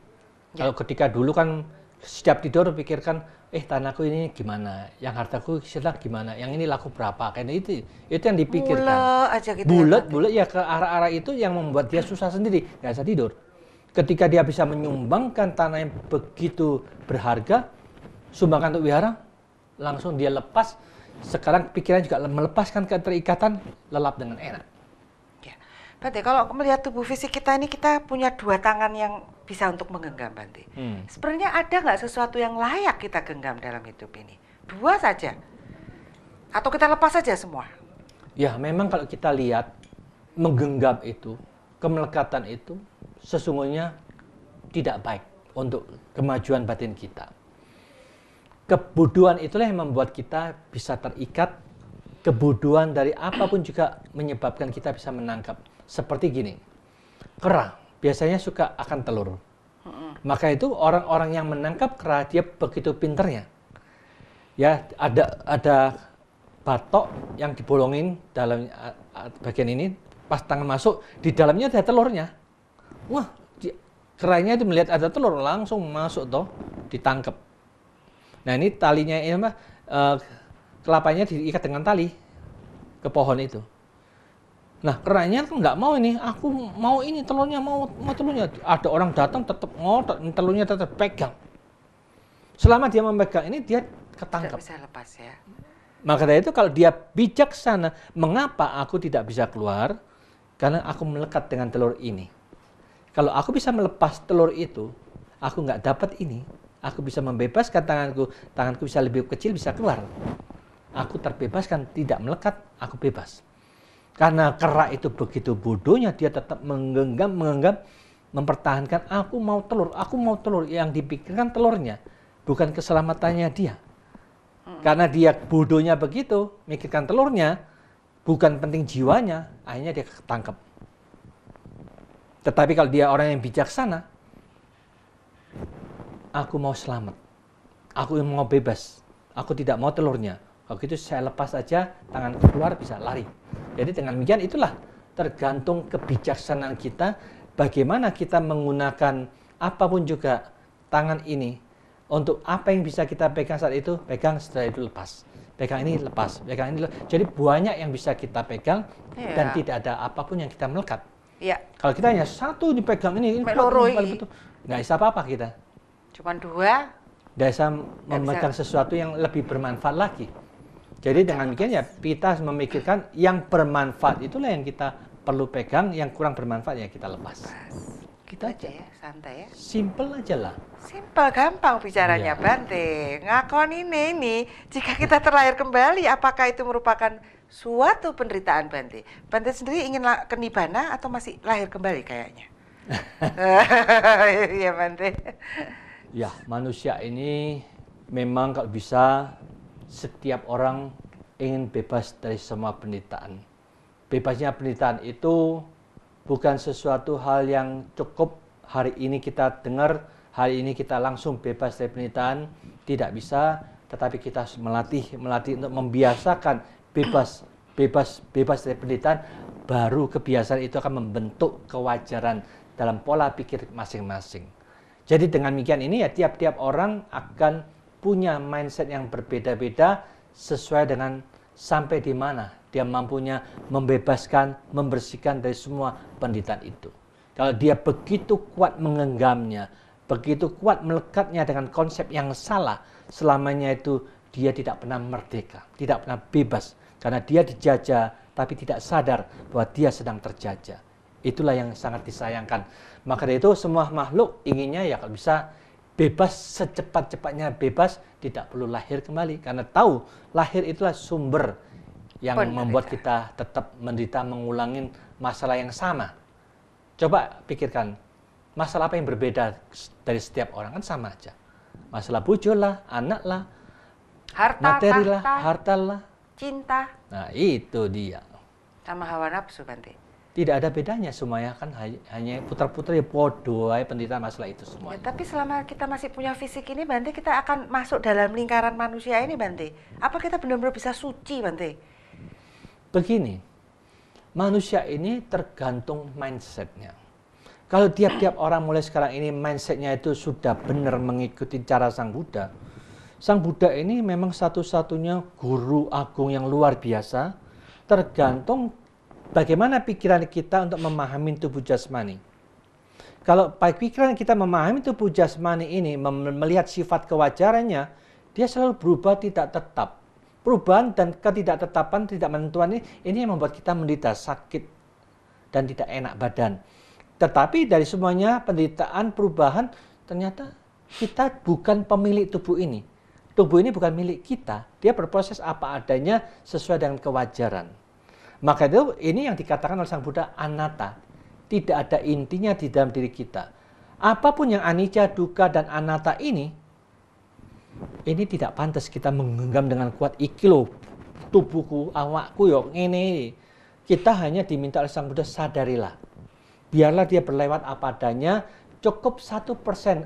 Ya. Kalau ketika dulu kan setiap tidur pikirkan, tanahku ini gimana, yang hartaku setelah gimana, yang ini laku berapa, kayak itu yang dipikirkan. Bulet aja gitu. Bulet ya ke arah-arah itu yang membuat dia susah sendiri, nggak bisa tidur. Ketika dia bisa menyumbangkan tanah yang begitu berharga, sumbangkan untuk wihara, langsung dia lepas. Sekarang pikiran juga melepaskan keterikatan, lelap dengan enak. Ya. Bante, kalau melihat tubuh fisik kita ini, kita punya dua tangan yang bisa untuk menggenggam Bante. Sebenarnya ada nggak sesuatu yang layak kita genggam dalam hidup ini? Dua saja? Atau kita lepas saja semua? Ya, memang kalau kita lihat, menggenggam itu, kemelekatan itu, sesungguhnya tidak baik untuk kemajuan batin kita. Kebodohan itulah yang membuat kita bisa terikat. Kebodohan dari apapun juga menyebabkan kita bisa menangkap. Seperti gini, kera biasanya suka akan telur. Maka itu orang-orang yang menangkap kera, dia begitu pinternya. Ya, ada batok yang dibolongin dalam bagian ini, pas tangan masuk, di dalamnya ada telurnya. Wah, Kerainya itu melihat ada telur, langsung masuk toh, ditangkap. Nah ini talinya ini apa? Kelapanya diikat dengan tali ke pohon itu. Nah kerainya kan nggak mau ini, aku mau ini telurnya, mau telurnya. Ada orang datang tetap ngotot, telurnya tetap pegang. Selama dia memegang ini dia ketangkap. Tidak bisa lepas ya. Maka dari itu kalau dia bijaksana, mengapa aku tidak bisa keluar? Karena aku melekat dengan telur ini. Kalau aku bisa melepas telur itu, aku nggak dapat ini. Aku bisa membebaskan tanganku bisa lebih kecil, bisa keluar. Aku terbebaskan, tidak melekat, aku bebas. Karena kera itu begitu bodohnya, dia tetap menggenggam, mempertahankan, aku mau telur. Yang dipikirkan telurnya, bukan keselamatannya dia. Karena dia bodohnya begitu, mikirkan telurnya, bukan penting jiwanya, akhirnya dia ketangkep. Tetapi kalau dia orang yang bijaksana, aku mau selamat, aku mau bebas, aku tidak mau telurnya. Kalau gitu saya lepas aja, tangan keluar bisa lari. Jadi dengan demikian itulah tergantung kebijaksanaan kita, bagaimana kita menggunakan apapun juga tangan ini. Untuk apa yang bisa kita pegang saat itu, pegang, setelah itu lepas. Pegang ini lepas, pegang ini lepas. Jadi banyak yang bisa kita pegang dan tidak ada apapun yang kita melekat. Kalau kita hanya satu dipegang ini betul, nggak bisa apa-apa kita. Cuman dua. Nggak bisa memegang sesuatu yang lebih bermanfaat lagi. Jadi dengan demikian ya kita harus memikirkan yang bermanfaat itulah yang kita perlu pegang, yang kurang bermanfaat ya kita lepas. Gitu aja ya, santai ya. Simple aja lah. Simple, gampang bicaranya Bante. Ngakon ini, jika kita terlahir kembali, apakah itu merupakan suatu penderitaan Bante? Bante sendiri ingin ke Nibbana atau masih lahir kembali kayaknya? Iya Bante. Ya, manusia ini memang kalau bisa setiap orang ingin bebas dari semua penderitaan. Bebasnya penderitaan itu bukan sesuatu hal yang cukup hari ini kita dengar, hari ini kita langsung bebas dari penderitaan, tidak bisa, tetapi kita harus melatih untuk membiasakan bebas dari penderitaan, baru kebiasaan itu akan membentuk kewajaran dalam pola pikir masing-masing. Jadi dengan demikian ini ya tiap-tiap orang akan punya mindset yang berbeda-beda sesuai dengan sampai di mana dia mampunya membebaskan, membersihkan dari semua penderitaan itu. Kalau dia begitu kuat menggenggamnya, begitu kuat melekatnya dengan konsep yang salah, selamanya itu dia tidak pernah merdeka, tidak pernah bebas. Karena dia dijajah, tapi tidak sadar bahwa dia sedang terjajah. Itulah yang sangat disayangkan. Maka dari itu semua makhluk inginnya ya kalau bisa bebas, secepat-cepatnya bebas, tidak perlu lahir kembali. Karena tahu lahir itulah sumber yang membuat kita tetap menderita, mengulangin masalah yang sama. Coba pikirkan, masalah apa yang berbeda dari setiap orang? Kan sama aja. Masalah bojo lah, anak lah, materi lah, harta lah, cinta. Nah itu dia. Sama hawa nafsu Bante. Tidak ada bedanya semuanya, kan hanya putar-putar ya podo penderitaan masalah itu semua. Ya, tapi selama kita masih punya fisik ini Bante, kita akan masuk dalam lingkaran manusia ini Bante. Apa kita benar-benar bisa suci Bante? Begini, manusia ini tergantung mindsetnya. Kalau tiap-tiap orang mulai sekarang ini mindsetnya itu sudah benar mengikuti cara Sang Buddha. Sang Buddha ini memang satu-satunya guru agung yang luar biasa, tergantung bagaimana pikiran kita untuk memahami tubuh jasmani. Kalau pikiran kita memahami tubuh jasmani ini, melihat sifat kewajarannya, dia selalu berubah tidak tetap. Perubahan dan ketidaktetapan, tidak menentuan ini yang membuat kita menderita sakit dan tidak enak badan. Tetapi dari semuanya penderitaan, perubahan, ternyata kita bukan pemilik tubuh ini. Tubuh ini bukan milik kita. Dia berproses apa adanya sesuai dengan kewajaran. Maka itu ini yang dikatakan oleh Sang Buddha anatta. Tidak ada intinya di dalam diri kita. Apapun yang anicca, dukkha, dan anatta ini tidak pantas kita menggenggam dengan kuat. Iki loh, tubuhku, awakku yo ngene. Kita hanya diminta oleh Sang Buddha sadarilah. Biarlah dia berlewat apa adanya. Cukup 1%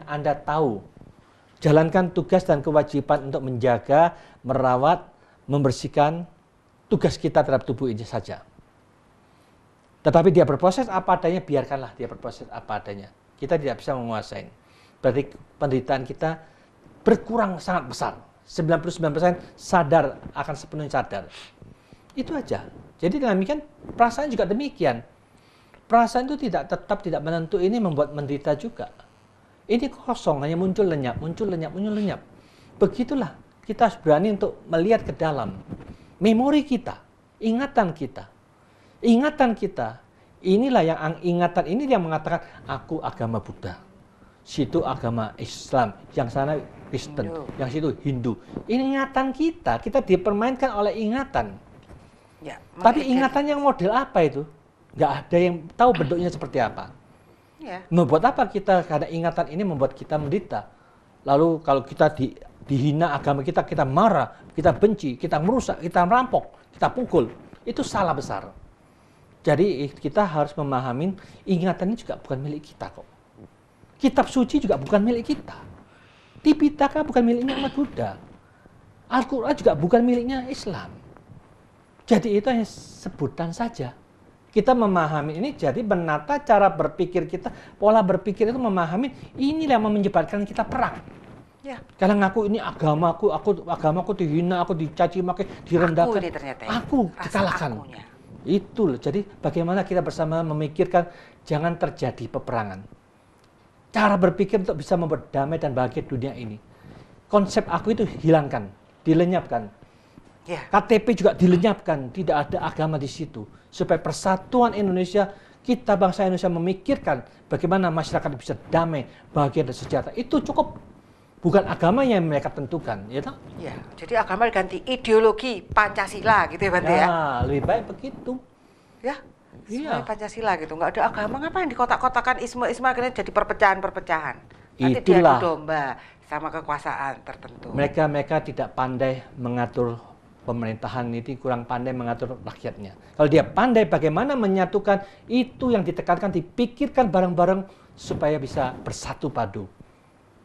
Anda tahu. Jalankan tugas dan kewajiban untuk menjaga, merawat, membersihkan tugas kita terhadap tubuh ini saja. Tetapi dia berproses apa adanya, biarkanlah dia berproses apa adanya. Kita tidak bisa menguasai. Berarti penderitaan kita berkurang sangat besar. 99% sadar, akan sepenuhnya sadar. Itu aja. Jadi dengan demikian, perasaan juga demikian. Perasaan itu tetap tidak menentu, ini membuat menderita juga. Ini kosong, hanya muncul lenyap, muncul lenyap, muncul lenyap. Begitulah, kita harus berani untuk melihat ke dalam. Memori kita, ingatan kita. Ingatan kita, inilah ingatan ini yang mengatakan, aku agama Buddha. Situ agama Islam, yang sana Kristen, yang situ Hindu. Ingatan kita dipermainkan oleh ingatan. Ya, tapi ingatan yang model apa itu? Nggak ada yang tahu bentuknya seperti apa. Ya. Membuat apa kita, karena ingatan ini membuat kita menderita. Lalu kalau kita dihina agama kita, kita marah, kita benci, kita merusak, kita merampok, kita pukul. Itu salah besar. Jadi kita harus memahami ingatan ini juga bukan milik kita kok. Kitab suci juga bukan milik kita. Tipitaka bukan miliknya umat Buddha. Al-Quran juga bukan miliknya Islam. Jadi itu hanya sebutan saja. Kita memahami ini, jadi menata cara berpikir kita, pola berpikir itu memahami inilah yang menyebabkan kita perang. Ya. Kalau ngaku ini agamaku dihina, aku dicaci maki, direndahkan. Aku ini ternyata. Aku dikalahkan. Itu loh. Jadi bagaimana kita bersama memikirkan jangan terjadi peperangan. Cara berpikir untuk bisa membuat damai dan bahagia dunia ini. Konsep aku itu hilangkan, dilenyapkan. Ya. KTP juga dilenyapkan, tidak ada agama di situ. Supaya persatuan Indonesia, kita bangsa Indonesia memikirkan bagaimana masyarakat bisa damai, bahagia dan sejahtera. Itu cukup. Bukan agama yang mereka tentukan, ya toh? Ya, jadi agama diganti ideologi Pancasila gitu ya, Bante ya? Lebih baik begitu. Ya, iya. Pancasila gitu, nggak ada agama, ngapain dikotak-kotakan isme-isme akhirnya jadi perpecahan-perpecahan. Nanti Itulah. diadu domba sama kekuasaan tertentu. Mereka tidak pandai mengatur pemerintahan, itu kurang pandai mengatur rakyatnya. Kalau dia pandai bagaimana menyatukan, itu yang ditekankan, dipikirkan bareng-bareng supaya bisa bersatu padu.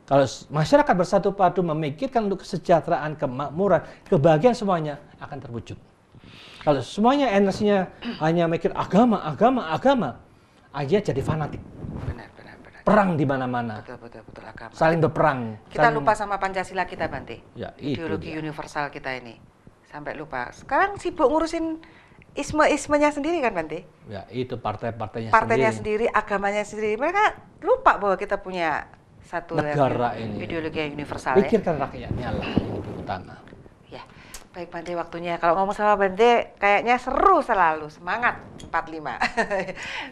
Kalau masyarakat bersatu padu memikirkan untuk kesejahteraan, kemakmuran, kebahagiaan semuanya akan terwujud. Kalau semuanya energinya hanya mikir agama, aja jadi fanatik. Benar. Perang di mana-mana. Betul agama. Saling berperang. Kita lupa sama Pancasila kita, Bante. Ya, ideologi universal kita ini. Sampai lupa. Sekarang sibuk ngurusin isme-ismenya sendiri kan, Bante? Ya, itu partainya sendiri, agamanya sendiri. Mereka lupa bahwa kita punya satu negara ini. Ideologi yang universal. Pikirkan rakyatnya lah yang lebih utama. Ya, baik Bante, waktunya. Kalau ngomong sama Bante, kayaknya seru selalu. Semangat 45.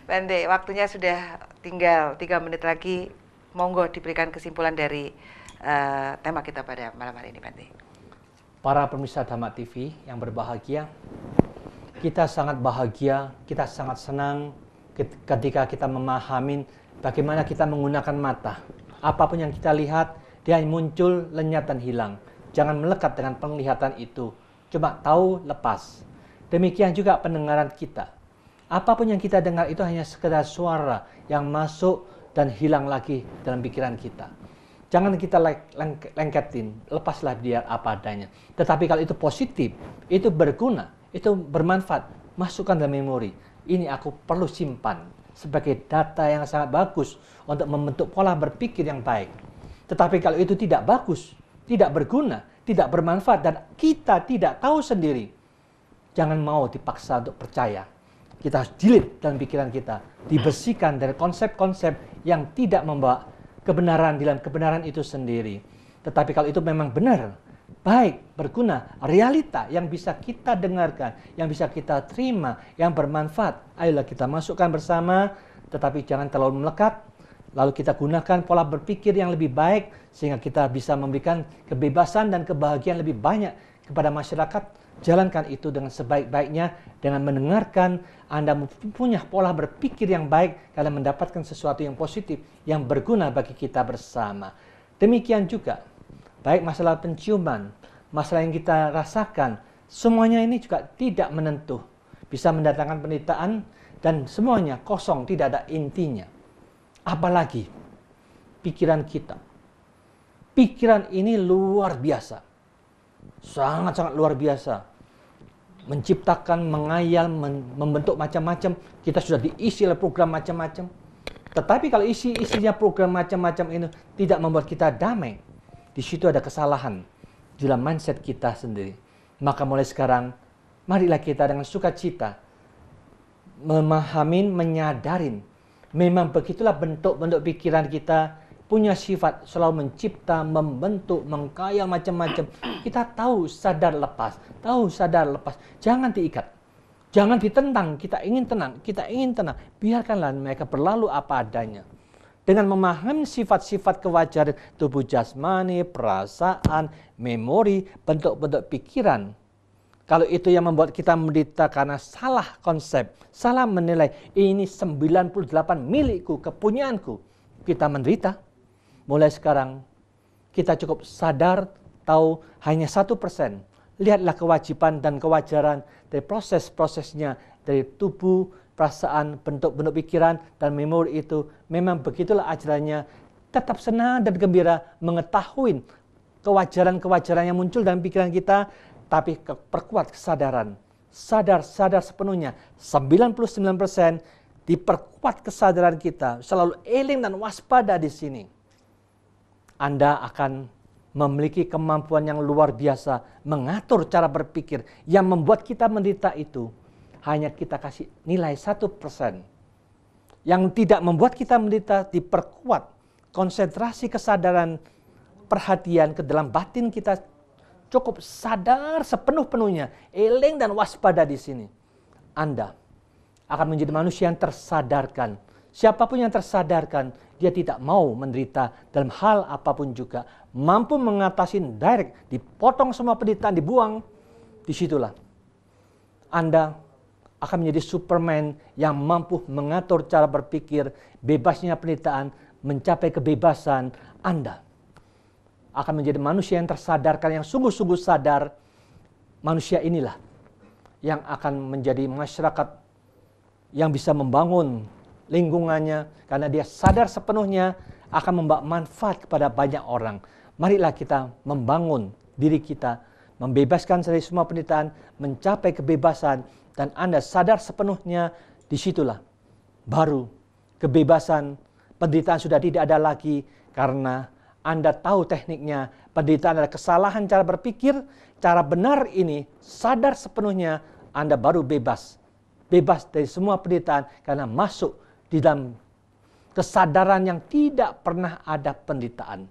Bante, waktunya sudah tinggal 3 menit lagi. Monggo diberikan kesimpulan dari tema kita pada malam hari ini, Bante. Para pemirsa Dhamma TV yang berbahagia, kita sangat bahagia, kita sangat senang ketika kita memahami bagaimana kita menggunakan mata. Apapun yang kita lihat, dia muncul, lenyap, dan hilang. Jangan melekat dengan penglihatan itu. Cuma tahu, lepas. Demikian juga pendengaran kita. Apapun yang kita dengar itu hanya sekedar suara yang masuk dan hilang lagi dalam pikiran kita. Jangan kita lengketin, lepaslah dia apa adanya. Tetapi kalau itu positif, itu berguna, itu bermanfaat, masukkan dalam memori. Ini aku perlu simpan sebagai data yang sangat bagus untuk membentuk pola berpikir yang baik. Tetapi kalau itu tidak bagus, tidak berguna, tidak bermanfaat, dan kita tidak tahu sendiri, jangan mau dipaksa untuk percaya. Kita harus jilid dalam pikiran kita, dibersihkan dari konsep-konsep yang tidak membawa kebenaran dalam kebenaran itu sendiri. Tetapi kalau itu memang benar, baik, berguna, realita yang bisa kita dengarkan, yang bisa kita terima, yang bermanfaat, ayolah kita masukkan bersama, tetapi jangan terlalu melekat. Lalu kita gunakan pola berpikir yang lebih baik, sehingga kita bisa memberikan kebebasan dan kebahagiaan lebih banyak kepada masyarakat. Jalankan itu dengan sebaik-baiknya, dengan mendengarkan, Anda punya pola berpikir yang baik, kalian mendapatkan sesuatu yang positif, yang berguna bagi kita bersama. Demikian juga, baik masalah penciuman, masalah yang kita rasakan, semuanya ini juga tidak menentu. Bisa mendatangkan penderitaan, dan semuanya kosong, tidak ada intinya. Apalagi pikiran kita. Pikiran ini luar biasa. Sangat-sangat luar biasa. Menciptakan, mengayal, membentuk macam-macam. Kita sudah diisi oleh program macam-macam. Tetapi kalau isinya program macam-macam ini tidak membuat kita damai, di situ ada kesalahan dalam mindset kita sendiri. Maka mulai sekarang, marilah kita dengan sukacita memahami, menyadarin, memang begitulah bentuk-bentuk pikiran kita punya sifat selalu mencipta, membentuk, mengkayal macam-macam. Kita tahu sadar lepas, jangan diikat. Jangan ditentang, kita ingin tenang. Biarkanlah mereka berlalu apa adanya. Dengan memahami sifat-sifat kewajaran tubuh jasmani, perasaan, memori, bentuk-bentuk pikiran. Kalau itu yang membuat kita menderita karena salah konsep, salah menilai, ini 98 milikku, kepunyaanku. Kita menderita. Mulai sekarang, kita cukup sadar, tahu hanya 1%. Lihatlah kewajiban dan kewajaran dari proses-prosesnya, dari tubuh, perasaan, bentuk-bentuk pikiran, dan memori itu. Memang begitulah ajarannya. Tetap senang dan gembira mengetahui kewajaran-kewajaran yang muncul dalam pikiran kita, tapi perkuat kesadaran. Sadar sepenuhnya. 99% diperkuat kesadaran kita. Selalu eling dan waspada di sini. Anda akan memiliki kemampuan yang luar biasa mengatur cara berpikir yang membuat kita menderita itu. Hanya kita kasih nilai 1%. Yang tidak membuat kita menderita diperkuat. Konsentrasi kesadaran perhatian ke dalam batin kita cukup sadar sepenuh-penuhnya. Eling dan waspada di sini. Anda akan menjadi manusia yang tersadarkan. Siapapun yang tersadarkan, dia tidak mau menderita dalam hal apapun juga. Mampu mengatasi direct, dipotong semua penderitaan, dibuang. Disitulah Anda akan menjadi Superman yang mampu mengatur cara berpikir, bebasnya penderitaan, mencapai kebebasan. Anda akan menjadi manusia yang tersadarkan, yang sungguh-sungguh sadar. Manusia inilah yang akan menjadi masyarakat yang bisa membangun lingkungannya, karena dia sadar sepenuhnya akan membawa manfaat kepada banyak orang. Marilah kita membangun diri kita, membebaskan dari semua penderitaan, mencapai kebebasan, dan Anda sadar sepenuhnya, disitulah baru kebebasan, penderitaan sudah tidak ada lagi, karena Anda tahu tekniknya. Penderitaan adalah kesalahan cara berpikir, cara benar ini, sadar sepenuhnya, Anda baru bebas. Bebas dari semua penderitaan, karena masuk di dalam kesadaran yang tidak pernah ada penderitaan.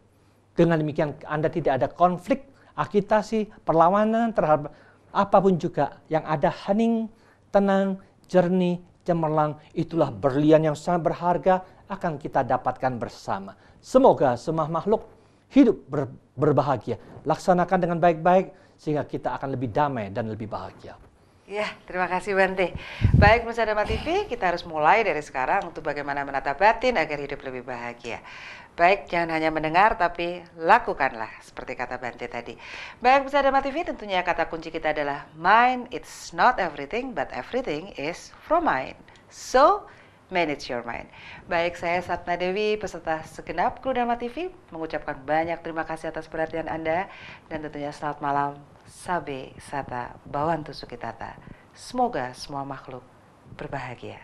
Dengan demikian Anda tidak ada konflik, agitasi, perlawanan terhadap apapun juga. Yang ada hening, tenang, jernih, cemerlang. Itulah berlian yang sangat berharga akan kita dapatkan bersama. Semoga semua makhluk hidup berbahagia. Laksanakan dengan baik-baik sehingga kita akan lebih damai dan lebih bahagia. Ya, terima kasih Bante. Baik, pemirsa Dharma TV, kita harus mulai dari sekarang untuk bagaimana menata batin agar hidup lebih bahagia. Baik, jangan hanya mendengar, tapi lakukanlah, seperti kata Bante tadi. Baik, pemirsa Dharma TV, tentunya kata kunci kita adalah mind, it's not everything, but everything is from mind. So, manage your mind. Baik, saya Satna Dewi, peserta segenap kru Dharma TV, mengucapkan banyak terima kasih atas perhatian Anda, dan tentunya selamat malam. Sabe Sata Bawantu Sukitata. Semoga semua makhluk berbahagia.